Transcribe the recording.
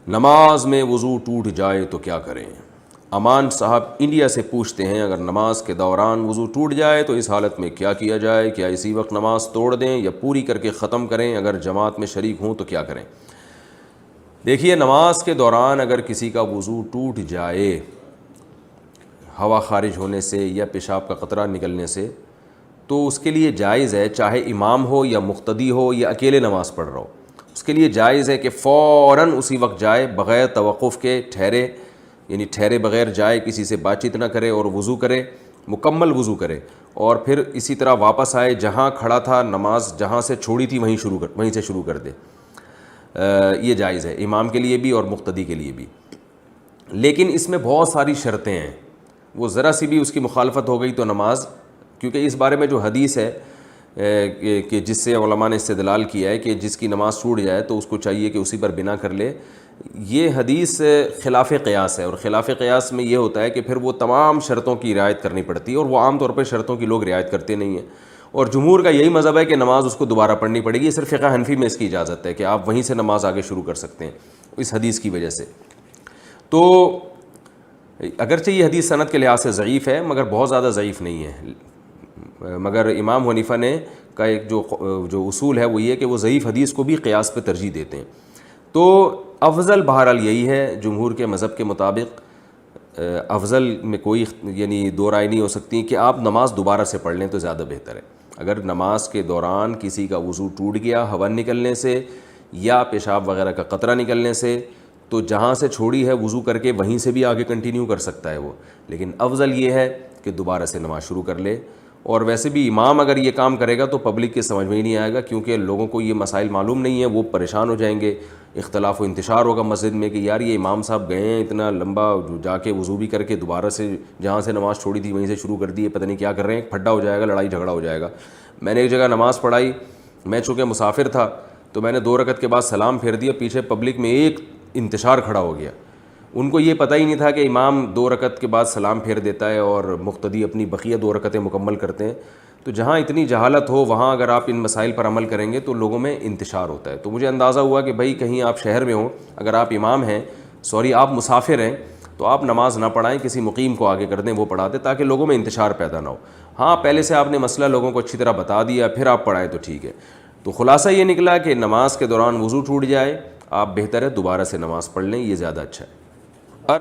نماز میں وضو ٹوٹ جائے تو کیا کریں؟ امان صاحب انڈیا سے پوچھتے ہیں اگر نماز کے دوران وضو ٹوٹ جائے تو اس حالت میں کیا کیا جائے؟ کیا اسی وقت نماز توڑ دیں یا پوری کر کے ختم کریں؟ اگر جماعت میں شریک ہوں تو کیا کریں؟ دیکھیے، نماز کے دوران اگر کسی کا وضو ٹوٹ جائے ہوا خارج ہونے سے یا پیشاب کا قطرہ نکلنے سے، تو اس کے لیے جائز ہے، چاہے امام ہو یا مقتدی ہو یا اکیلے نماز پڑھ رہا ہو، اس کے لیے جائز ہے کہ فوراً اسی وقت جائے، بغیر توقف کے ٹھہرے، یعنی ٹھہرے بغیر جائے، کسی سے بات چیت نہ کرے اور وضو کرے، مکمل وضو کرے، اور پھر اسی طرح واپس آئے، جہاں کھڑا تھا نماز جہاں سے چھوڑی تھی وہیں سے شروع کر دے۔ یہ جائز ہے امام کے لیے بھی اور مقتدی کے لیے بھی، لیکن اس میں بہت ساری شرطیں ہیں، وہ ذرا سی بھی اس کی مخالفت ہو گئی تو نماز، کیونکہ اس بارے میں جو حدیث ہے کہ جس سے علماء نے استدلال کیا ہے کہ جس کی نماز ٹوٹ جائے تو اس کو چاہیے کہ اسی پر بنا کر لے، یہ حدیث خلاف قیاس ہے، اور خلاف قیاس میں یہ ہوتا ہے کہ پھر وہ تمام شرطوں کی رعایت کرنی پڑتی ہے، اور وہ عام طور پہ شرطوں کی لوگ رعایت کرتے نہیں ہیں، اور جمہور کا یہی مذہب ہے کہ نماز اس کو دوبارہ پڑھنی پڑے گی۔ صرف فقہ حنفی میں اس کی اجازت ہے کہ آپ وہیں سے نماز آگے شروع کر سکتے ہیں اس حدیث کی وجہ سے۔ تو اگرچہ یہ حدیث سند کے لحاظ سے ضعیف ہے مگر بہت زیادہ ضعیف نہیں ہے، مگر امام حنیفہ نے کا ایک جو اصول ہے وہ یہ کہ وہ ضعیف حدیث کو بھی قیاس پہ ترجیح دیتے ہیں۔ تو افضل بہرحال یہی ہے جمہور کے مذہب کے مطابق، افضل میں کوئی یعنی دو رائے نہیں ہو سکتی کہ آپ نماز دوبارہ سے پڑھ لیں تو زیادہ بہتر ہے۔ اگر نماز کے دوران کسی کا وضو ٹوٹ گیا ہوا نکلنے سے یا پیشاب وغیرہ کا قطرہ نکلنے سے، تو جہاں سے چھوڑی ہے وضو کر کے وہیں سے بھی آگے کنٹینیو کر سکتا ہے وہ، لیکن افضل یہ ہے کہ دوبارہ سے نماز شروع کر لے۔ اور ویسے بھی امام اگر یہ کام کرے گا تو پبلک کے سمجھ میں ہی نہیں آئے گا، کیونکہ لوگوں کو یہ مسائل معلوم نہیں ہیں، وہ پریشان ہو جائیں گے، اختلاف و انتشار ہوگا مسجد میں کہ یار یہ امام صاحب گئے ہیں اتنا لمبا جا کے وضو بھی کر کے دوبارہ سے جہاں سے نماز چھوڑی تھی وہیں سے شروع کر دی ہے، پتہ نہیں کیا کر رہے ہیں، پھڈا ہو جائے گا، لڑائی جھگڑا ہو جائے گا۔ میں نے ایک جگہ نماز پڑھائی، میں چونکہ مسافر تھا تو میں نے 2 رکعت کے بعد سلام پھیر دیا، پیچھے پبلک میں ایک انتشار کھڑا ہو گیا، ان کو یہ پتہ ہی نہیں تھا کہ امام 2 رکعت کے بعد سلام پھیر دیتا ہے اور مقتدی اپنی بقیہ 2 رکعتیں مکمل کرتے ہیں۔ تو جہاں اتنی جہالت ہو وہاں اگر آپ ان مسائل پر عمل کریں گے تو لوگوں میں انتشار ہوتا ہے۔ تو مجھے اندازہ ہوا کہ بھائی کہیں آپ شہر میں ہوں، اگر آپ امام ہیں، آپ مسافر ہیں، تو آپ نماز نہ پڑھائیں، کسی مقیم کو آگے کر دیں، وہ پڑھا دیں تاکہ لوگوں میں انتشار پیدا نہ ہو۔ ہاں پہلے سے آپ نے مسئلہ لوگوں کو اچھی طرح بتا دیا پھر آپ پڑھائیں تو ٹھیک ہے۔ تو خلاصہ یہ نکلا کہ نماز کے دوران وضو ٹوٹ جائے، آپ بہتر ہے دوبارہ سے نماز پڑھ لیں، یہ زیادہ اچھا ہے۔